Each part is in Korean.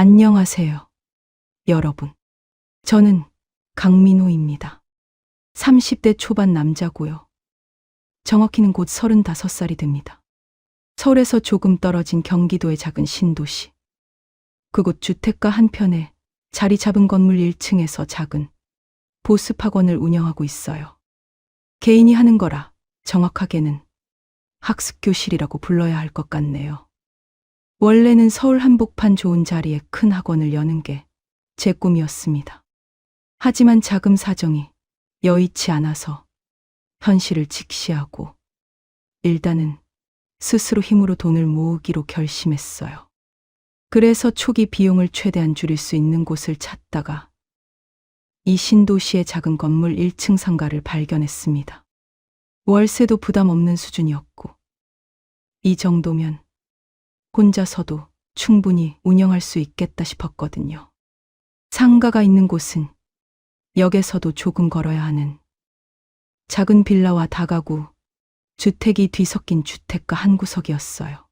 안녕하세요, 여러분. 저는 강민호입니다. 30대 초반 남자고요. 정확히는 곧 35살이 됩니다. 서울에서 조금 떨어진 경기도의 작은 신도시. 그곳 주택가 한편에 자리 잡은 건물 1층에서 작은 보습학원을 운영하고 있어요. 개인이 하는 거라 정확하게는 학습교실이라고 불러야 할 것 같네요. 원래는 서울 한복판 좋은 자리에 큰 학원을 여는 게 제 꿈이었습니다. 하지만 자금 사정이 여의치 않아서 현실을 직시하고 일단은 스스로 힘으로 돈을 모으기로 결심했어요. 그래서 초기 비용을 최대한 줄일 수 있는 곳을 찾다가 이 신도시의 작은 건물 1층 상가를 발견했습니다. 월세도 부담 없는 수준이었고 이 정도면 혼자서도 충분히 운영할 수 있겠다 싶었거든요. 상가가 있는 곳은 역에서도 조금 걸어야 하는 작은 빌라와 다가구, 주택이 뒤섞인 주택가 한 구석이었어요.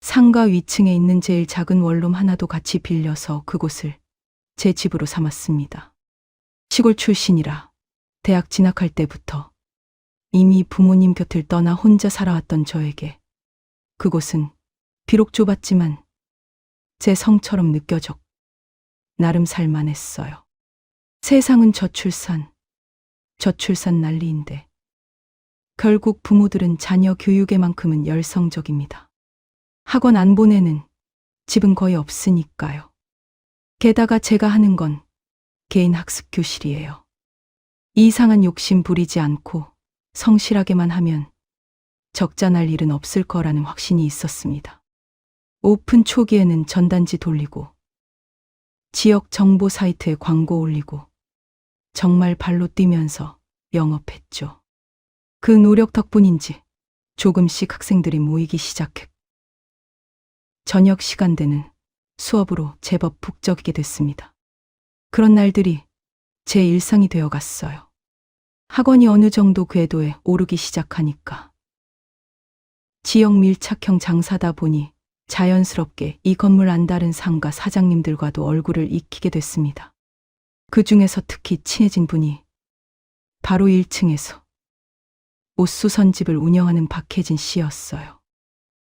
상가 위층에 있는 제일 작은 원룸 하나도 같이 빌려서 그곳을 제 집으로 삼았습니다. 시골 출신이라 대학 진학할 때부터 이미 부모님 곁을 떠나 혼자 살아왔던 저에게 그곳은 비록 좁았지만 제 성처럼 느껴졌고 나름 살만했어요. 세상은 저출산 난리인데 결국 부모들은 자녀 교육에만큼은 열성적입니다. 학원 안 보내는 집은 거의 없으니까요. 게다가 제가 하는 건 개인 학습 교실이에요. 이상한 욕심 부리지 않고 성실하게만 하면 적자 날 일은 없을 거라는 확신이 있었습니다. 오픈 초기에는 전단지 돌리고 지역 정보 사이트에 광고 올리고 정말 발로 뛰면서 영업했죠. 그 노력 덕분인지 조금씩 학생들이 모이기 시작했고 저녁 시간대는 수업으로 제법 북적이게 됐습니다. 그런 날들이 제 일상이 되어갔어요. 학원이 어느 정도 궤도에 오르기 시작하니까 지역 밀착형 장사다 보니 자연스럽게 이 건물 안다른 상가 사장님들과도 얼굴을 익히게 됐습니다. 그 중에서 특히 친해진 분이 바로 1층에서 옷수선집을 운영하는 박혜진 씨였어요.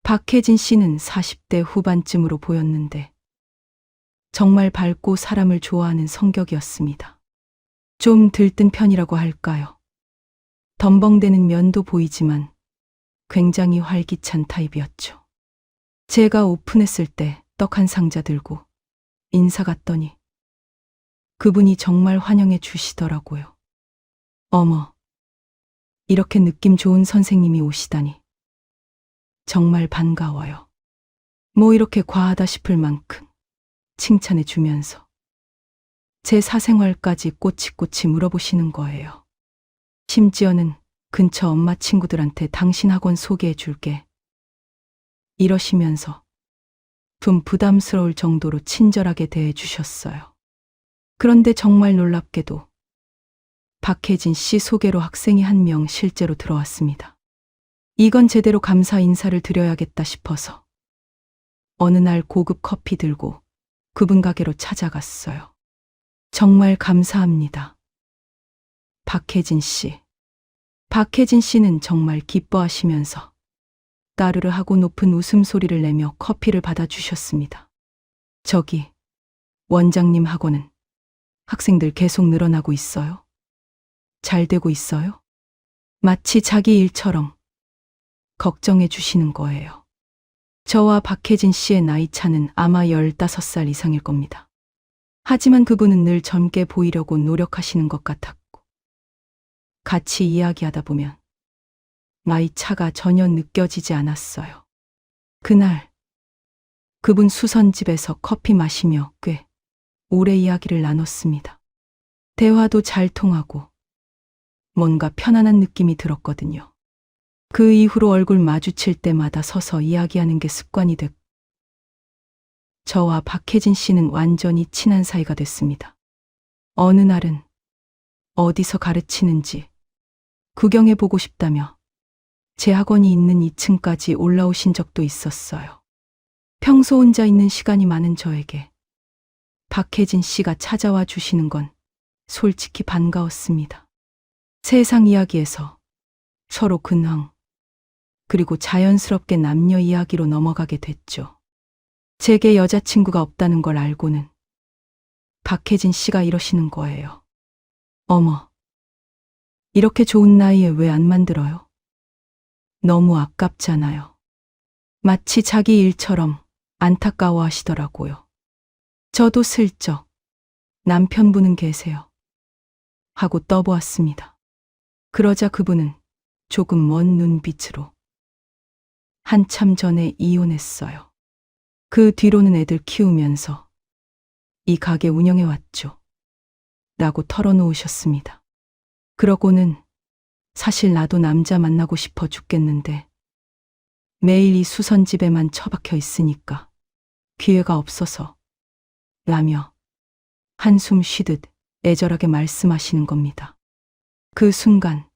박혜진 씨는 40대 후반쯤으로 보였는데 정말 밝고 사람을 좋아하는 성격이었습니다. 좀 들뜬 편이라고 할까요? 덤벙대는 면도 보이지만 굉장히 활기찬 타입이었죠. 제가 오픈했을 때 떡 한 상자 들고 인사 갔더니 그분이 정말 환영해 주시더라고요. 어머, 이렇게 느낌 좋은 선생님이 오시다니 정말 반가워요. 뭐 이렇게 과하다 싶을 만큼 칭찬해 주면서 제 사생활까지 꼬치꼬치 물어보시는 거예요. 심지어는 근처 엄마 친구들한테 당신 학원 소개해 줄게 이러시면서 좀 부담스러울 정도로 친절하게 대해 주셨어요. 그런데 정말 놀랍게도 박혜진 씨 소개로 학생이 한 명 실제로 들어왔습니다. 이건 제대로 감사 인사를 드려야겠다 싶어서 어느 날 고급 커피 들고 그분 가게로 찾아갔어요. 정말 감사합니다, 박혜진 씨. 박혜진 씨는 정말 기뻐하시면서 까르르 하고 높은 웃음소리를 내며 커피를 받아주셨습니다. 저기, 원장님 학원은 학생들 계속 늘어나고 있어요? 잘 되고 있어요? 마치 자기 일처럼 걱정해 주시는 거예요. 저와 박혜진 씨의 나이 차는 아마 15살 이상일 겁니다. 하지만 그분은 늘 젊게 보이려고 노력하시는 것 같았고 같이 이야기하다 보면 나이 차가 전혀 느껴지지 않았어요. 그날 그분 수선집에서 커피 마시며 꽤 오래 이야기를 나눴습니다. 대화도 잘 통하고 뭔가 편안한 느낌이 들었거든요. 그 이후로 얼굴 마주칠 때마다 서서 이야기하는 게 습관이 됐고 저와 박혜진 씨는 완전히 친한 사이가 됐습니다. 어느 날은 어디서 가르치는지 구경해 보고 싶다며 제 학원이 있는 2층까지 올라오신 적도 있었어요. 평소 혼자 있는 시간이 많은 저에게 박혜진 씨가 찾아와 주시는 건 솔직히 반가웠습니다. 세상 이야기에서 서로 근황, 그리고 자연스럽게 남녀 이야기로 넘어가게 됐죠. 제게 여자친구가 없다는 걸 알고는 박혜진 씨가 이러시는 거예요. 어머, 이렇게 좋은 나이에 왜 안 만들어요? 너무 아깝잖아요. 마치 자기 일처럼 안타까워 하시더라고요. 저도 슬쩍 남편분은 계세요 하고 떠보았습니다. 그러자 그분은 조금 먼 눈빛으로 한참 전에 이혼했어요. 그 뒤로는 애들 키우면서 이 가게 운영해 왔죠. 라고 털어놓으셨습니다. 그러고는 사실 나도 남자 만나고 싶어 죽겠는데 매일 이 수선집에만 처박혀 있으니까 기회가 없어서 라며 한숨 쉬듯 애절하게 말씀하시는 겁니다. 그 순간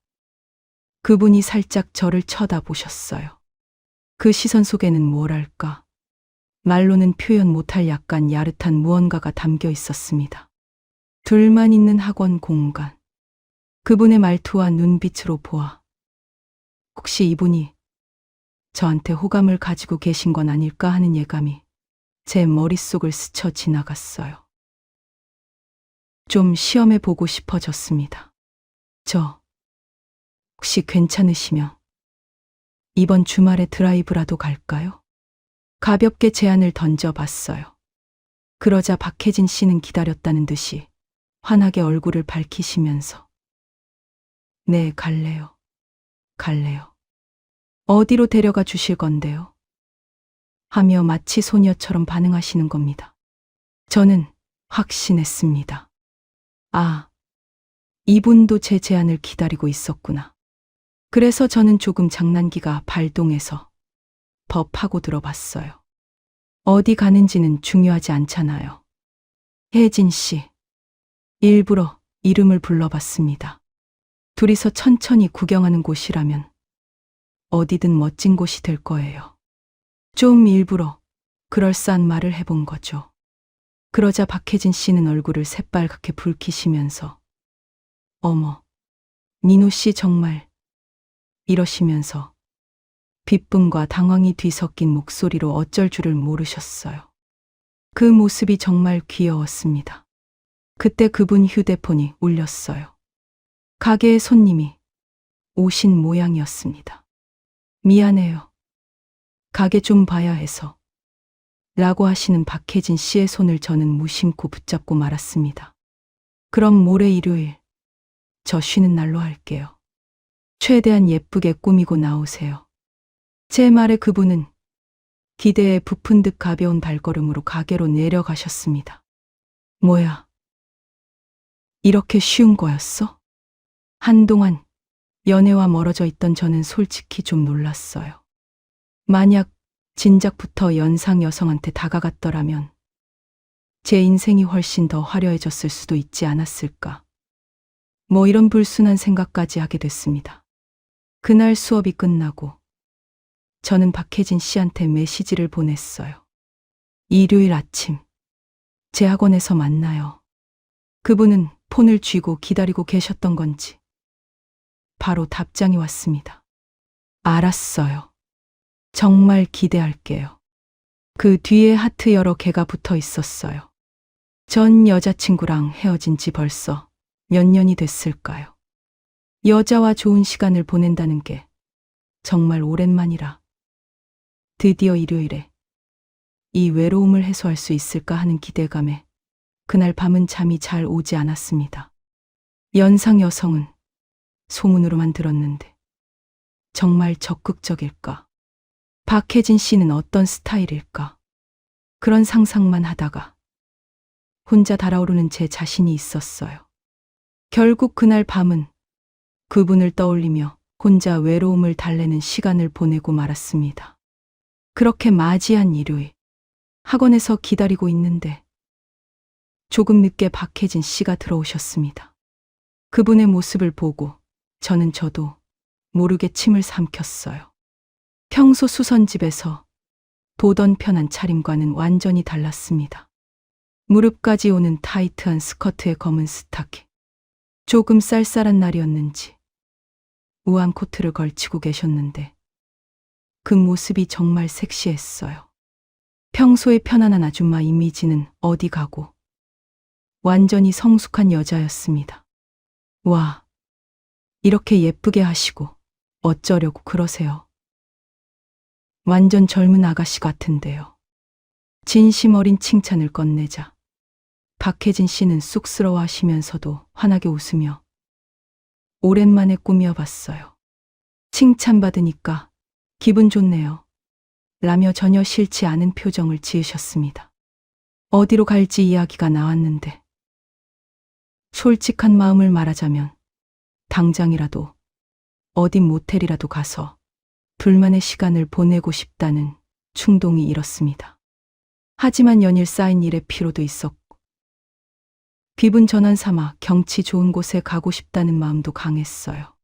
그분이 살짝 저를 쳐다보셨어요. 그 시선 속에는 뭐랄까, 말로는 표현 못할 약간 야릇한 무언가가 담겨 있었습니다. 둘만 있는 학원 공간. 그분의 말투와 눈빛으로 보아 혹시 이분이 저한테 호감을 가지고 계신 건 아닐까 하는 예감이 제 머릿속을 스쳐 지나갔어요. 좀 시험해 보고 싶어졌습니다. 저 혹시 괜찮으시면 이번 주말에 드라이브라도 갈까요? 가볍게 제안을 던져봤어요. 그러자 박혜진 씨는 기다렸다는 듯이 환하게 얼굴을 밝히시면서 네, 갈래요. 갈래요. 어디로 데려가 주실 건데요? 하며 마치 소녀처럼 반응하시는 겁니다. 저는 확신했습니다. 아, 이분도 제 제안을 기다리고 있었구나. 그래서 저는 조금 장난기가 발동해서 법 하고 들어봤어요. 어디 가는지는 중요하지 않잖아요. 혜진 씨. 일부러 이름을 불러봤습니다. 둘이서 천천히 구경하는 곳이라면 어디든 멋진 곳이 될 거예요. 좀 일부러 그럴싸한 말을 해본 거죠. 그러자 박혜진 씨는 얼굴을 새빨갛게 붉히시면서 어머, 민호 씨 정말 이러시면서 기쁨과 당황이 뒤섞인 목소리로 어쩔 줄을 모르셨어요. 그 모습이 정말 귀여웠습니다. 그때 그분 휴대폰이 울렸어요. 가게에 손님이 오신 모양이었습니다. 미안해요. 가게 좀 봐야 해서. 라고 하시는 박혜진 씨의 손을 저는 무심코 붙잡고 말았습니다. 그럼 모레 일요일 저 쉬는 날로 할게요. 최대한 예쁘게 꾸미고 나오세요. 제 말에 그분은 기대에 부푼 듯 가벼운 발걸음으로 가게로 내려가셨습니다. 뭐야? 이렇게 쉬운 거였어? 한동안 연애와 멀어져 있던 저는 솔직히 좀 놀랐어요. 만약 진작부터 연상 여성한테 다가갔더라면 제 인생이 훨씬 더 화려해졌을 수도 있지 않았을까. 뭐 이런 불순한 생각까지 하게 됐습니다. 그날 수업이 끝나고 저는 박혜진 씨한테 메시지를 보냈어요. 일요일 아침 제 학원에서 만나요. 그분은 폰을 쥐고 기다리고 계셨던 건지 바로 답장이 왔습니다. 알았어요. 정말 기대할게요. 그 뒤에 하트 여러 개가 붙어 있었어요. 전 여자친구랑 헤어진 지 벌써 몇 년이 됐을까요? 여자와 좋은 시간을 보낸다는 게 정말 오랜만이라 드디어 일요일에 이 외로움을 해소할 수 있을까 하는 기대감에 그날 밤은 잠이 잘 오지 않았습니다. 연상 여성은 소문으로만 들었는데 정말 적극적일까? 박혜진 씨는 어떤 스타일일까? 그런 상상만 하다가 혼자 달아오르는 제 자신이 있었어요. 결국 그날 밤은 그분을 떠올리며 혼자 외로움을 달래는 시간을 보내고 말았습니다. 그렇게 맞이한 일요일, 학원에서 기다리고 있는데 조금 늦게 박혜진 씨가 들어오셨습니다. 그분의 모습을 보고 저도 모르게 침을 삼켰어요. 평소 수선집에서 보던 편한 차림과는 완전히 달랐습니다. 무릎까지 오는 타이트한 스커트에 검은 스타킹. 조금 쌀쌀한 날이었는지 우아한 코트를 걸치고 계셨는데 그 모습이 정말 섹시했어요. 평소에 편안한 아줌마 이미지는 어디 가고 완전히 성숙한 여자였습니다. 와, 이렇게 예쁘게 하시고 어쩌려고 그러세요? 완전 젊은 아가씨 같은데요. 진심 어린 칭찬을 건네자 박혜진 씨는 쑥스러워 하시면서도 환하게 웃으며 오랜만에 꾸며봤어요. 칭찬받으니까 기분 좋네요. 라며 전혀 싫지 않은 표정을 지으셨습니다. 어디로 갈지 이야기가 나왔는데 솔직한 마음을 말하자면 당장이라도 어디 모텔이라도 가서 둘만의 시간을 보내고 싶다는 충동이 일었습니다. 하지만 연일 쌓인 일의 피로도 있었고 기분 전환 삼아 경치 좋은 곳에 가고 싶다는 마음도 강했어요.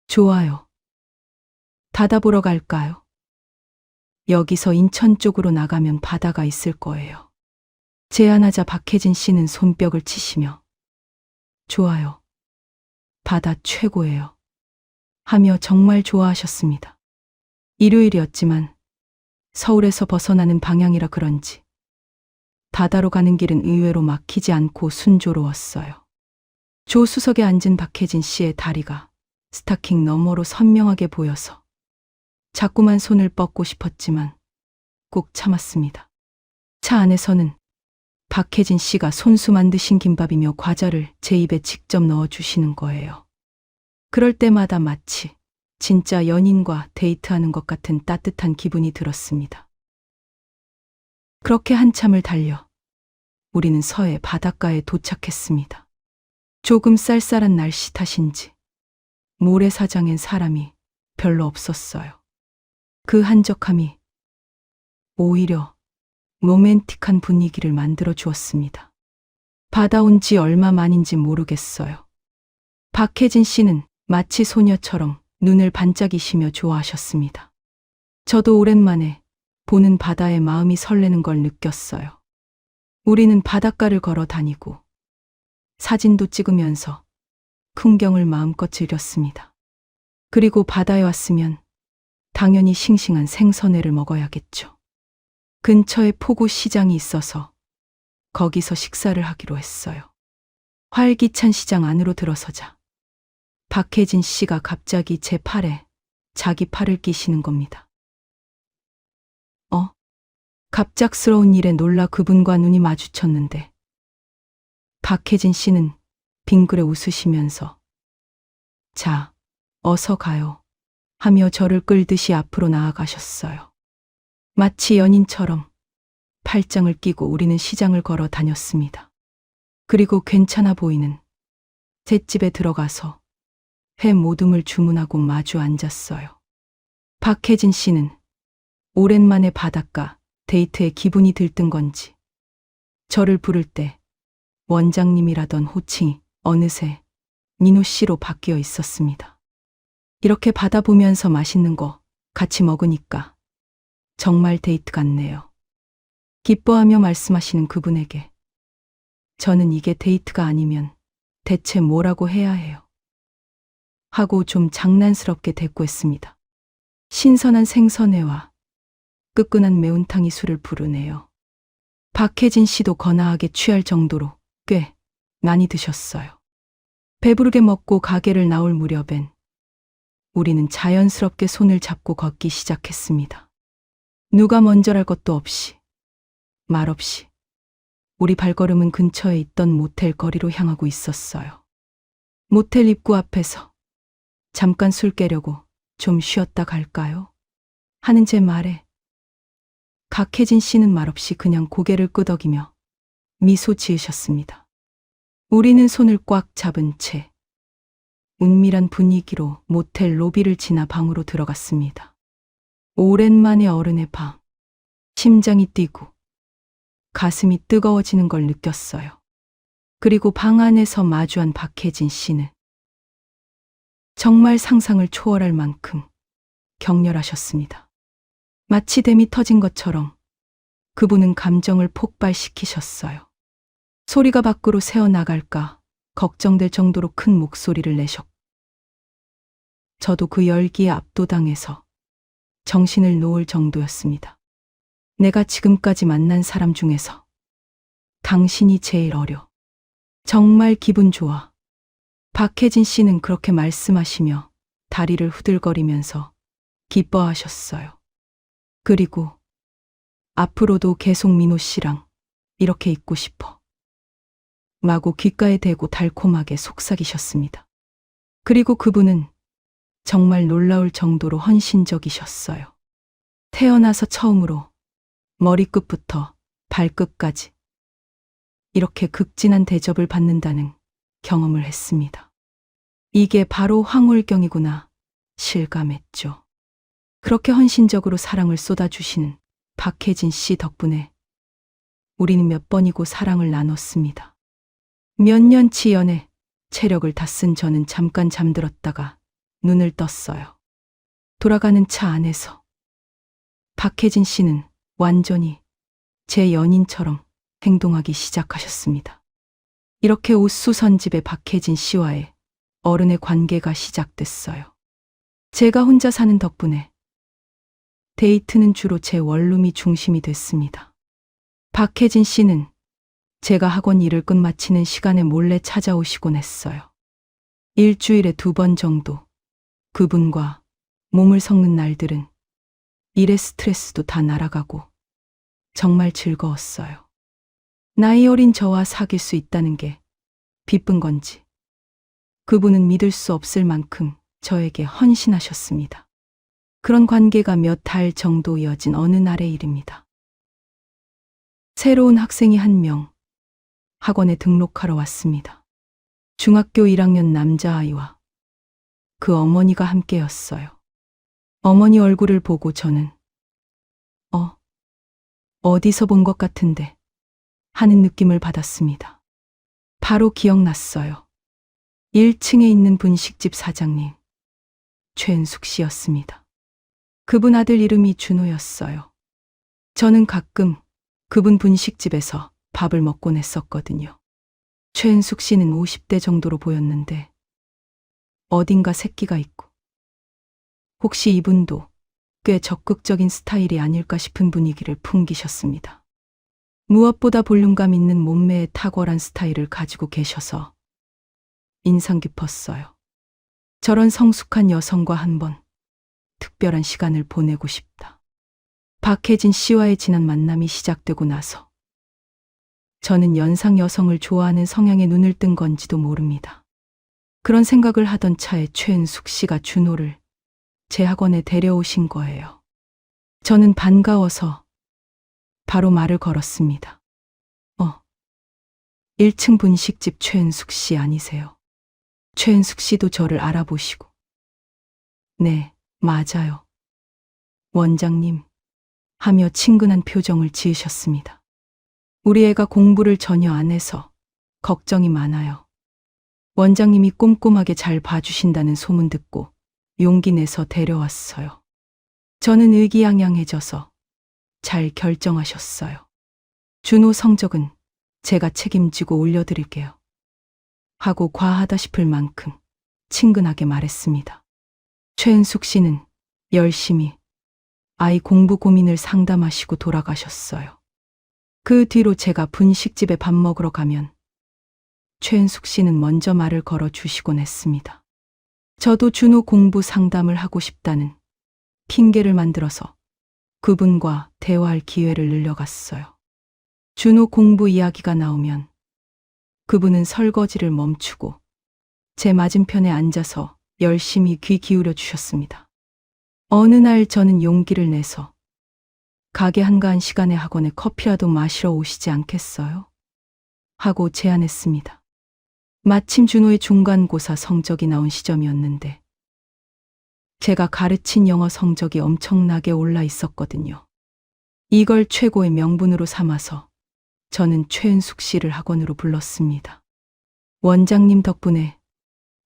좋아요. 바다 보러 갈까요? 여기서 인천 쪽으로 나가면 바다가 있을 거예요. 제안하자 박혜진 씨는 손뼉을 치시며 좋아요. 바다 최고예요. 하며 정말 좋아하셨습니다. 일요일이었지만 서울에서 벗어나는 방향이라 그런지 바다로 가는 길은 의외로 막히지 않고 순조로웠어요. 조수석에 앉은 박혜진 씨의 다리가 스타킹 너머로 선명하게 보여서 자꾸만 손을 뻗고 싶었지만 꼭 참았습니다. 차 안에서는 박혜진 씨가 손수 만드신 김밥이며 과자를 제 입에 직접 넣어주시는 거예요. 그럴 때마다 마치 진짜 연인과 데이트하는 것 같은 따뜻한 기분이 들었습니다. 그렇게 한참을 달려 우리는 서해 바닷가에 도착했습니다. 조금 쌀쌀한 날씨 탓인지 모래사장엔 사람이 별로 없었어요. 그 한적함이 오히려 로맨틱한 분위기를 만들어 주었습니다. 바다 온 지 얼마 만인지 모르겠어요. 박혜진 씨는 마치 소녀처럼 눈을 반짝이시며 좋아하셨습니다. 저도 오랜만에 보는 바다에 마음이 설레는 걸 느꼈어요. 우리는 바닷가를 걸어 다니고 사진도 찍으면서 풍경을 마음껏 즐겼습니다. 그리고 바다에 왔으면 당연히 싱싱한 생선회를 먹어야겠죠. 근처에 포구 시장이 있어서 거기서 식사를 하기로 했어요. 활기찬 시장 안으로 들어서자 박혜진 씨가 갑자기 제 팔에 자기 팔을 끼시는 겁니다. 갑작스러운 일에 놀라 그분과 눈이 마주쳤는데 박혜진 씨는 빙그레 웃으시면서 자, 어서 가요 하며 저를 끌듯이 앞으로 나아가셨어요. 마치 연인처럼 팔짱을 끼고 우리는 시장을 걸어 다녔습니다. 그리고 괜찮아 보이는 횟집에 들어가서 회 모듬을 주문하고 마주 앉았어요. 박혜진 씨는 오랜만에 바닷가 데이트에 기분이 들뜬 건지 저를 부를 때 원장님이라던 호칭이 어느새 민호 씨로 바뀌어 있었습니다. 이렇게 바다 보면서 맛있는 거 같이 먹으니까 정말 데이트 같네요. 기뻐하며 말씀하시는 그분에게 저는 이게 데이트가 아니면 대체 뭐라고 해야 해요? 하고 좀 장난스럽게 대꾸했습니다. 신선한 생선회와 뜨끈한 매운탕이 술을 부르네요. 박혜진 씨도 거나하게 취할 정도로 꽤 많이 드셨어요. 배부르게 먹고 가게를 나올 무렵엔 우리는 자연스럽게 손을 잡고 걷기 시작했습니다. 누가 먼저랄 것도 없이 말없이 우리 발걸음은 근처에 있던 모텔 거리로 향하고 있었어요. 모텔 입구 앞에서 잠깐 술 깨려고 좀 쉬었다 갈까요? 하는 제 말에 박혜진 씨는 말없이 그냥 고개를 끄덕이며 미소 지으셨습니다. 우리는 손을 꽉 잡은 채 은밀한 분위기로 모텔 로비를 지나 방으로 들어갔습니다. 오랜만에 어른의 방. 심장이 뛰고 가슴이 뜨거워지는 걸 느꼈어요. 그리고 방 안에서 마주한 박혜진 씨는 정말 상상을 초월할 만큼 격렬하셨습니다. 마치 댐이 터진 것처럼 그분은 감정을 폭발시키셨어요. 소리가 밖으로 새어나갈까 걱정될 정도로 큰 목소리를 내셨고, 저도 그 열기에 압도당해서 정신을 놓을 정도였습니다. 내가 지금까지 만난 사람 중에서 당신이 제일 어려. 정말 기분 좋아. 박혜진 씨는 그렇게 말씀하시며 다리를 후들거리면서 기뻐하셨어요. 그리고 앞으로도 계속 민호 씨랑 이렇게 있고 싶어. 마구 귓가에 대고 달콤하게 속삭이셨습니다. 그리고 그분은 정말 놀라울 정도로 헌신적이셨어요. 태어나서 처음으로 머리끝부터 발끝까지 이렇게 극진한 대접을 받는다는 경험을 했습니다. 이게 바로 황홀경이구나 실감했죠. 그렇게 헌신적으로 사랑을 쏟아주시는 박혜진 씨 덕분에 우리는 몇 번이고 사랑을 나눴습니다. 몇 년치 연애, 체력을 다 쓴 저는 잠깐 잠들었다가 눈을 떴어요. 돌아가는 차 안에서 박혜진 씨는 완전히 제 연인처럼 행동하기 시작하셨습니다. 이렇게 우수선집의 박혜진 씨와의 어른의 관계가 시작됐어요. 제가 혼자 사는 덕분에 데이트는 주로 제 원룸이 중심이 됐습니다. 박혜진 씨는 제가 학원 일을 끝마치는 시간에 몰래 찾아오시곤 했어요. 일주일에 2번 정도 그분과 몸을 섞는 날들은 일의 스트레스도 다 날아가고 정말 즐거웠어요. 나이 어린 저와 사귈 수 있다는 게 기쁜 건지 그분은 믿을 수 없을 만큼 저에게 헌신하셨습니다. 그런 관계가 몇 달 정도 이어진 어느 날의 일입니다. 새로운 학생이 한 명 학원에 등록하러 왔습니다. 중학교 1학년 남자아이와 그 어머니가 함께였어요. 어머니 얼굴을 보고 저는 어디서 본 것 같은데 하는 느낌을 받았습니다. 바로 기억났어요. 1층에 있는 분식집 사장님 최은숙 씨였습니다. 그분 아들 이름이 준호였어요. 저는 가끔 그분 분식집에서 밥을 먹곤 했었거든요. 최은숙 씨는 50대 정도로 보였는데 어딘가 새끼가 있고 혹시 이분도 꽤 적극적인 스타일이 아닐까 싶은 분위기를 풍기셨습니다. 무엇보다 볼륨감 있는 몸매에 탁월한 스타일을 가지고 계셔서 인상 깊었어요. 저런 성숙한 여성과 한번 특별한 시간을 보내고 싶다. 박혜진 씨와의 지난 만남이 시작되고 나서 저는 연상 여성을 좋아하는 성향에 눈을 뜬 건지도 모릅니다. 그런 생각을 하던 차에 최은숙 씨가 준호를 제 학원에 데려오신 거예요. 저는 반가워서 바로 말을 걸었습니다. 1층 분식집 최은숙 씨 아니세요? 최은숙 씨도 저를 알아보시고 네, 맞아요. 원장님 하며 친근한 표정을 지으셨습니다. 우리 애가 공부를 전혀 안 해서 걱정이 많아요. 원장님이 꼼꼼하게 잘 봐주신다는 소문 듣고 용기 내서 데려왔어요. 저는 의기양양해져서 잘 결정하셨어요. 준호 성적은 제가 책임지고 올려드릴게요. 하고 과하다 싶을 만큼 친근하게 말했습니다. 최은숙 씨는 열심히 아이 공부 고민을 상담하시고 돌아가셨어요. 그 뒤로 제가 분식집에 밥 먹으러 가면 최은숙 씨는 먼저 말을 걸어 주시곤 했습니다. 저도 준호 공부 상담을 하고 싶다는 핑계를 만들어서 그분과 대화할 기회를 늘려갔어요. 준호 공부 이야기가 나오면 그분은 설거지를 멈추고 제 맞은편에 앉아서 열심히 귀 기울여 주셨습니다. 어느 날 저는 용기를 내서 가게 한가한 시간에 학원에 커피라도 마시러 오시지 않겠어요? 하고 제안했습니다. 마침 준호의 중간고사 성적이 나온 시점이었는데 제가 가르친 영어 성적이 엄청나게 올라 있었거든요. 이걸 최고의 명분으로 삼아서 저는 최은숙 씨를 학원으로 불렀습니다. 원장님 덕분에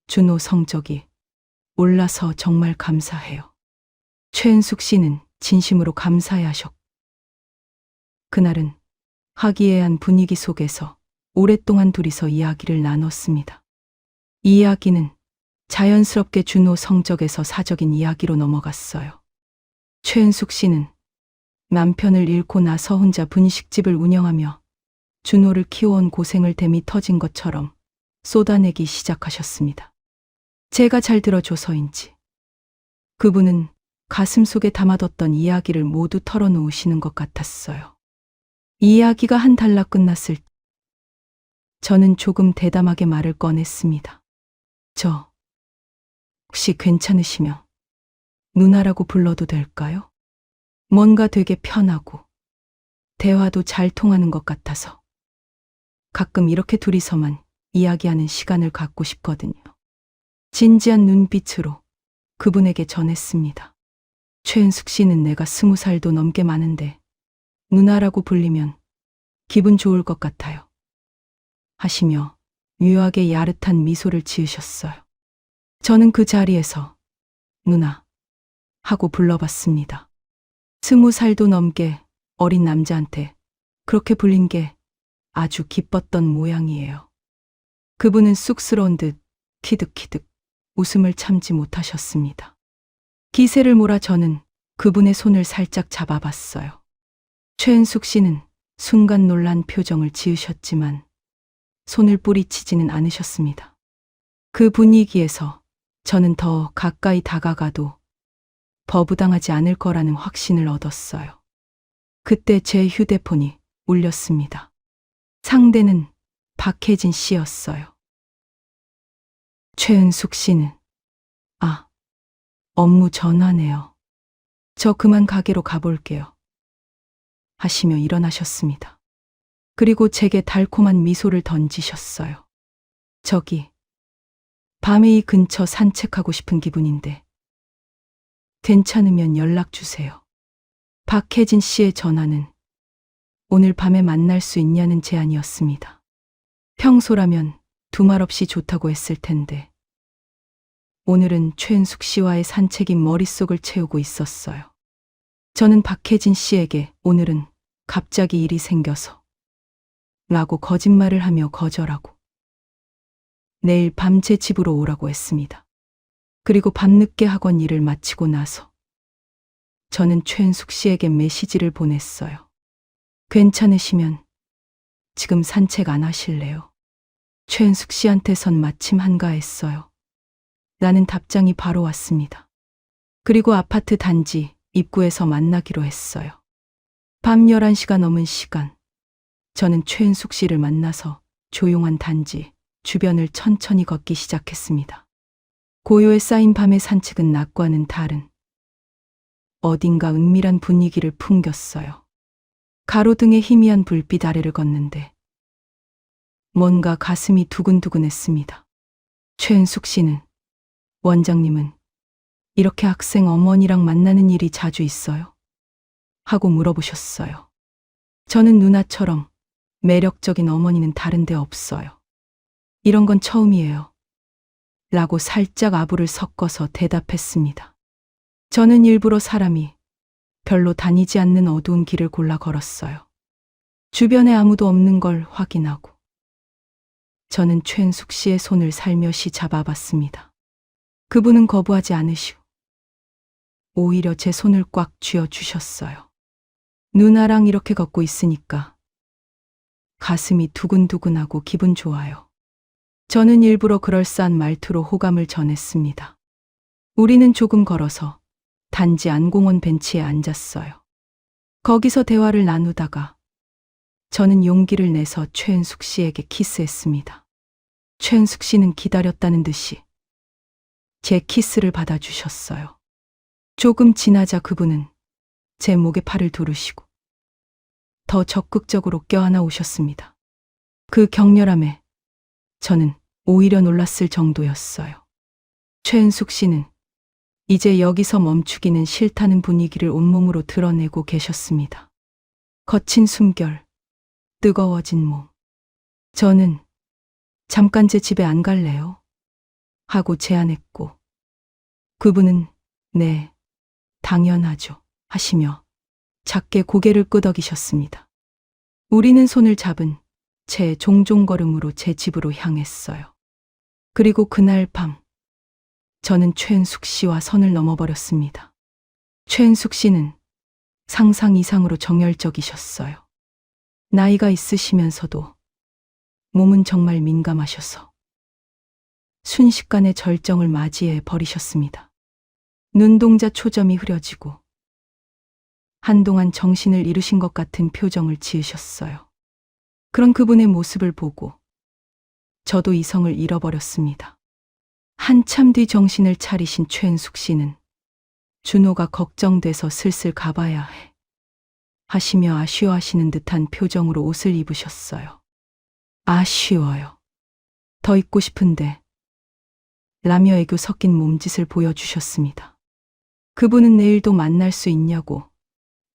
준호 성적이 올라서 정말 감사해요. 최은숙 씨는 진심으로 감사해 하셨고 그날은 화기애애한 분위기 속에서 오랫동안 둘이서 이야기를 나눴습니다. 이 이야기는 자연스럽게 준호 성적에서 사적인 이야기로 넘어갔어요. 최은숙 씨는 남편을 잃고 나서 혼자 분식집을 운영하며 준호를 키워온 고생을 댐이 터진 것처럼 쏟아내기 시작하셨습니다. 제가 잘 들어줘서인지 그분은 가슴속에 담아뒀던 이야기를 모두 털어놓으시는 것 같았어요. 이 이야기가 한 달락 끝났을 때 저는 조금 대담하게 말을 꺼냈습니다. 저 혹시 괜찮으시면 누나라고 불러도 될까요? 뭔가 되게 편하고 대화도 잘 통하는 것 같아서 가끔 이렇게 둘이서만 이야기하는 시간을 갖고 싶거든요. 진지한 눈빛으로 그분에게 전했습니다. 최은숙 씨는 내가 20살도 넘게 많은데 누나라고 불리면 기분 좋을 것 같아요. 하시며 묘하게 야릇한 미소를 지으셨어요. 저는 그 자리에서 누나 하고 불러봤습니다. 20살도 넘게 어린 남자한테 그렇게 불린 게 아주 기뻤던 모양이에요. 그분은 쑥스러운 듯 키득키득 웃음을 참지 못하셨습니다. 기세를 몰아 저는 그분의 손을 살짝 잡아봤어요. 최은숙 씨는 순간 놀란 표정을 지으셨지만 손을 뿌리치지는 않으셨습니다. 그 분위기에서 저는 더 가까이 다가가도 거부당하지 않을 거라는 확신을 얻었어요. 그때 제 휴대폰이 울렸습니다. 상대는 박혜진 씨였어요. 최은숙 씨는 업무 전화네요. 저 그만 가게로 가볼게요. 하시며 일어나셨습니다. 그리고 제게 달콤한 미소를 던지셨어요. 저기 밤에 이 근처 산책하고 싶은 기분인데 괜찮으면 연락 주세요. 박혜진 씨의 전화는 오늘 밤에 만날 수 있냐는 제안이었습니다. 평소라면 두말 없이 좋다고 했을 텐데 오늘은 최은숙 씨와의 산책이 머릿속을 채우고 있었어요. 저는 박혜진 씨에게 오늘은 갑자기 일이 생겨서 라고 거짓말을 하며 거절하고 내일 밤 제 집으로 오라고 했습니다. 그리고 밤늦게 학원 일을 마치고 나서 저는 최은숙 씨에게 메시지를 보냈어요. 괜찮으시면 지금 산책 안 하실래요? 최은숙 씨한테선 마침 한가했어요. 라는 답장이 바로 왔습니다. 그리고 아파트 단지 입구에서 만나기로 했어요. 밤 11시가 넘은 시간, 저는 최은숙 씨를 만나서 조용한 단지 주변을 천천히 걷기 시작했습니다. 고요에 쌓인 밤의 산책은 낮과는 다른 어딘가 은밀한 분위기를 풍겼어요. 가로등의 희미한 불빛 아래를 걷는데 뭔가 가슴이 두근두근했습니다. 최은숙 씨는 원장님은 이렇게 학생 어머니랑 만나는 일이 자주 있어요? 하고 물어보셨어요. 저는 누나처럼 매력적인 어머니는 다른 데 없어요. 이런 건 처음이에요. 라고 살짝 아부를 섞어서 대답했습니다. 저는 일부러 사람이 별로 다니지 않는 어두운 길을 골라 걸었어요. 주변에 아무도 없는 걸 확인하고 저는 최은숙 씨의 손을 살며시 잡아봤습니다. 그분은 거부하지 않으시고 오히려 제 손을 꽉 쥐어주셨어요. 누나랑 이렇게 걷고 있으니까 가슴이 두근두근하고 기분 좋아요. 저는 일부러 그럴싸한 말투로 호감을 전했습니다. 우리는 조금 걸어서 단지 안공원 벤치에 앉았어요. 거기서 대화를 나누다가 저는 용기를 내서 최은숙 씨에게 키스했습니다. 최은숙 씨는 기다렸다는 듯이 제 키스를 받아주셨어요. 조금 지나자 그분은 제 목에 팔을 두르시고 더 적극적으로 껴안아 오셨습니다. 그 격렬함에 저는 오히려 놀랐을 정도였어요. 최은숙 씨는 이제 여기서 멈추기는 싫다는 분위기를 온몸으로 드러내고 계셨습니다. 거친 숨결, 뜨거워진 몸. 저는 잠깐 제 집에 안 갈래요? 하고 제안했고 그분은 네, 당연하죠 하시며 작게 고개를 끄덕이셨습니다. 우리는 손을 잡은 채 종종 걸음으로 제 집으로 향했어요. 그리고 그날 밤 저는 최은숙 씨와 선을 넘어버렸습니다. 최은숙 씨는 상상 이상으로 정열적이셨어요. 나이가 있으시면서도 몸은 정말 민감하셔서 순식간에 절정을 맞이해 버리셨습니다. 눈동자 초점이 흐려지고 한동안 정신을 잃으신 것 같은 표정을 지으셨어요. 그런 그분의 모습을 보고 저도 이성을 잃어버렸습니다. 한참 뒤 정신을 차리신 최은숙 씨는 준호가 걱정돼서 슬슬 가봐야 해 하시며 아쉬워하시는 듯한 표정으로 옷을 입으셨어요. 아쉬워요. 더 있고 싶은데 라며 애교 섞인 몸짓을 보여주셨습니다. 그분은 내일도 만날 수 있냐고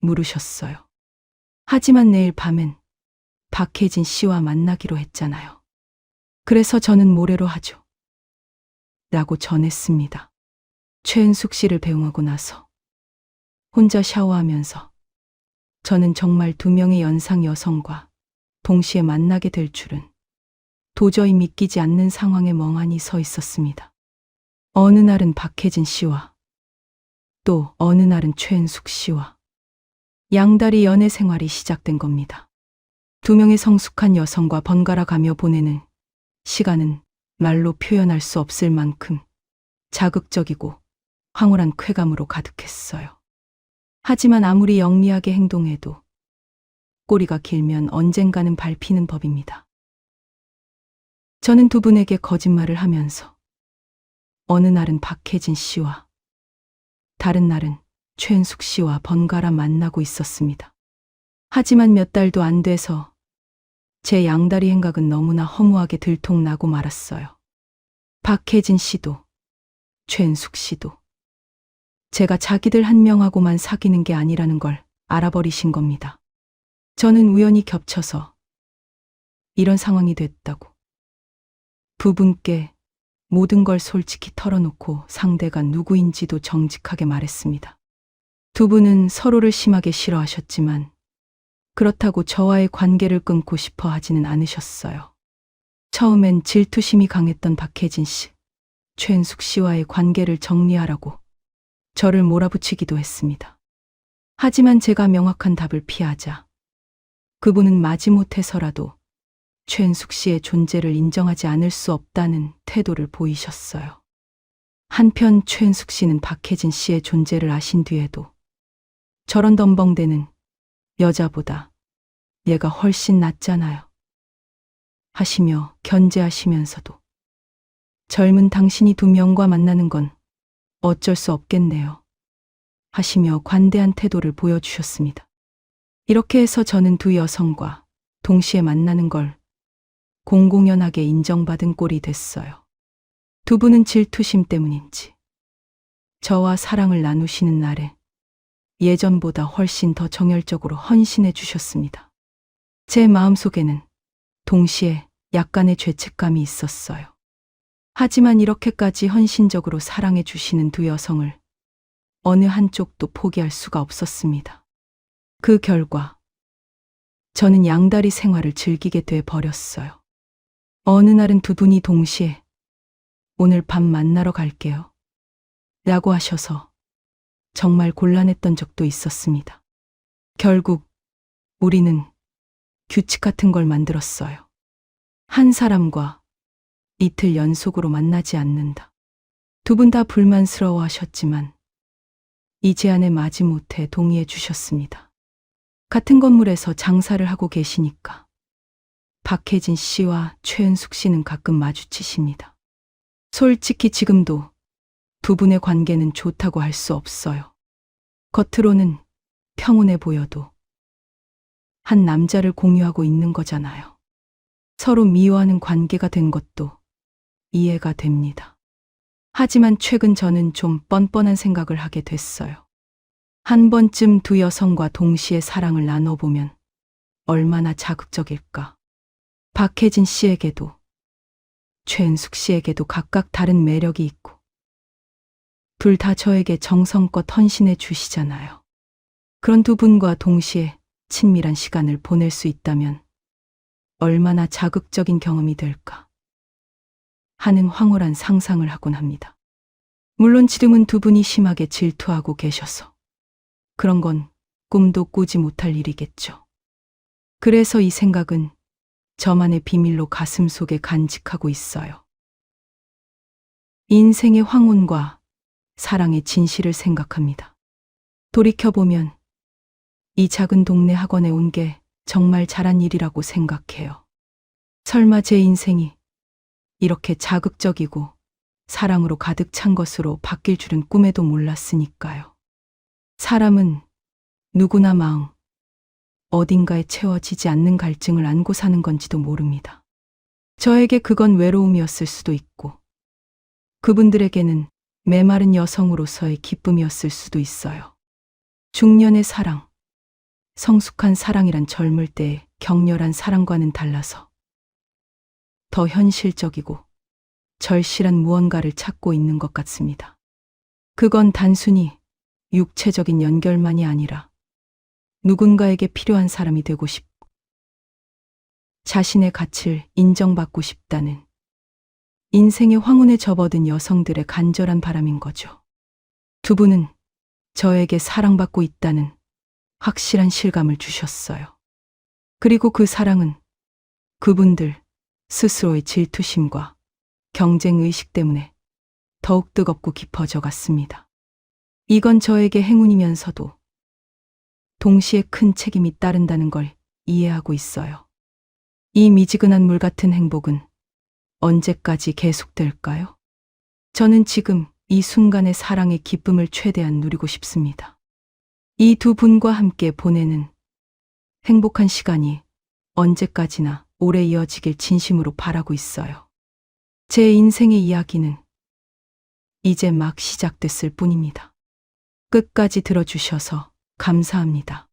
물으셨어요. 하지만 내일 밤엔 박혜진 씨와 만나기로 했잖아요. 그래서 저는 모레로 하죠. 라고 전했습니다. 최은숙 씨를 배웅하고 나서 혼자 샤워하면서 저는 정말 두 명의 연상 여성과 동시에 만나게 될 줄은 도저히 믿기지 않는 상황에 멍하니 서 있었습니다. 어느 날은 박혜진 씨와 또 어느 날은 최은숙 씨와 양다리 연애 생활이 시작된 겁니다. 두 명의 성숙한 여성과 번갈아 가며 보내는 시간은 말로 표현할 수 없을 만큼 자극적이고 황홀한 쾌감으로 가득했어요. 하지만 아무리 영리하게 행동해도 꼬리가 길면 언젠가는 밟히는 법입니다. 저는 두 분에게 거짓말을 하면서 어느 날은 박혜진 씨와 다른 날은 최은숙 씨와 번갈아 만나고 있었습니다. 하지만 몇 달도 안 돼서 제 양다리 행각은 너무나 허무하게 들통나고 말았어요. 박혜진 씨도 최은숙 씨도 제가 자기들 한 명하고만 사귀는 게 아니라는 걸 알아버리신 겁니다. 저는 우연히 겹쳐서 이런 상황이 됐다고 두 분께 모든 걸 솔직히 털어놓고 상대가 누구인지도 정직하게 말했습니다. 두 분은 서로를 심하게 싫어하셨지만 그렇다고 저와의 관계를 끊고 싶어 하지는 않으셨어요. 처음엔 질투심이 강했던 박혜진 씨, 최은숙 씨와의 관계를 정리하라고 저를 몰아붙이기도 했습니다. 하지만 제가 명확한 답을 피하자 그분은 마지못해서라도 최은숙 씨의 존재를 인정하지 않을 수 없다는 태도를 보이셨어요. 한편 최은숙 씨는 박혜진 씨의 존재를 아신 뒤에도 저런 덤벙대는 여자보다 얘가 훨씬 낫잖아요 하시며 견제하시면서도 젊은 당신이 두 명과 만나는 건 어쩔 수 없겠네요 하시며 관대한 태도를 보여주셨습니다. 이렇게 해서 저는 두 여성과 동시에 만나는 걸 공공연하게 인정받은 꼴이 됐어요. 두 분은 질투심 때문인지 저와 사랑을 나누시는 날에 예전보다 훨씬 더 정열적으로 헌신해 주셨습니다. 제 마음속에는 동시에 약간의 죄책감이 있었어요. 하지만 이렇게까지 헌신적으로 사랑해 주시는 두 여성을 어느 한쪽도 포기할 수가 없었습니다. 그 결과 저는 양다리 생활을 즐기게 돼 버렸어요. 어느 날은 두 분이 동시에 오늘 밤 만나러 갈게요 라고 하셔서 정말 곤란했던 적도 있었습니다. 결국 우리는 규칙 같은 걸 만들었어요. 한 사람과 이틀 연속으로 만나지 않는다. 두 분 다 불만스러워 하셨지만 이 제안에 마지못해 동의해 주셨습니다. 같은 건물에서 장사를 하고 계시니까 박혜진 씨와 최은숙 씨는 가끔 마주치십니다. 솔직히 지금도 두 분의 관계는 좋다고 할 수 없어요. 겉으로는 평온해 보여도 한 남자를 공유하고 있는 거잖아요. 서로 미워하는 관계가 된 것도 이해가 됩니다. 하지만 최근 저는 좀 뻔뻔한 생각을 하게 됐어요. 한 번쯤 두 여성과 동시에 사랑을 나눠보면 얼마나 자극적일까. 박혜진 씨에게도 최은숙 씨에게도 각각 다른 매력이 있고 둘 다 저에게 정성껏 헌신해 주시잖아요. 그런 두 분과 동시에 친밀한 시간을 보낼 수 있다면 얼마나 자극적인 경험이 될까 하는 황홀한 상상을 하곤 합니다. 물론 지금은 두 분이 심하게 질투하고 계셔서 그런 건 꿈도 꾸지 못할 일이겠죠. 그래서 이 생각은 저만의 비밀로 가슴속에 간직하고 있어요. 인생의 황혼과 사랑의 진실을 생각합니다. 돌이켜보면 이 작은 동네 학원에 온 게 정말 잘한 일이라고 생각해요. 설마 제 인생이 이렇게 자극적이고 사랑으로 가득 찬 것으로 바뀔 줄은 꿈에도 몰랐으니까요. 사람은 누구나 마음 어딘가에 채워지지 않는 갈증을 안고 사는 건지도 모릅니다. 저에게 그건 외로움이었을 수도 있고 그분들에게는 메마른 여성으로서의 기쁨이었을 수도 있어요. 중년의 사랑, 성숙한 사랑이란 젊을 때의 격렬한 사랑과는 달라서 더 현실적이고 절실한 무언가를 찾고 있는 것 같습니다. 그건 단순히 육체적인 연결만이 아니라 누군가에게 필요한 사람이 되고 싶고 자신의 가치를 인정받고 싶다는 인생의 황혼에 접어든 여성들의 간절한 바람인 거죠. 두 분은 저에게 사랑받고 있다는 확실한 실감을 주셨어요. 그리고 그 사랑은 그분들 스스로의 질투심과 경쟁의식 때문에 더욱 뜨겁고 깊어져 갔습니다. 이건 저에게 행운이면서도 동시에 큰 책임이 따른다는 걸 이해하고 있어요. 이 미지근한 물 같은 행복은 언제까지 계속될까요? 저는 지금 이 순간의 사랑의 기쁨을 최대한 누리고 싶습니다. 이 두 분과 함께 보내는 행복한 시간이 언제까지나 오래 이어지길 진심으로 바라고 있어요. 제 인생의 이야기는 이제 막 시작됐을 뿐입니다. 끝까지 들어주셔서 감사합니다.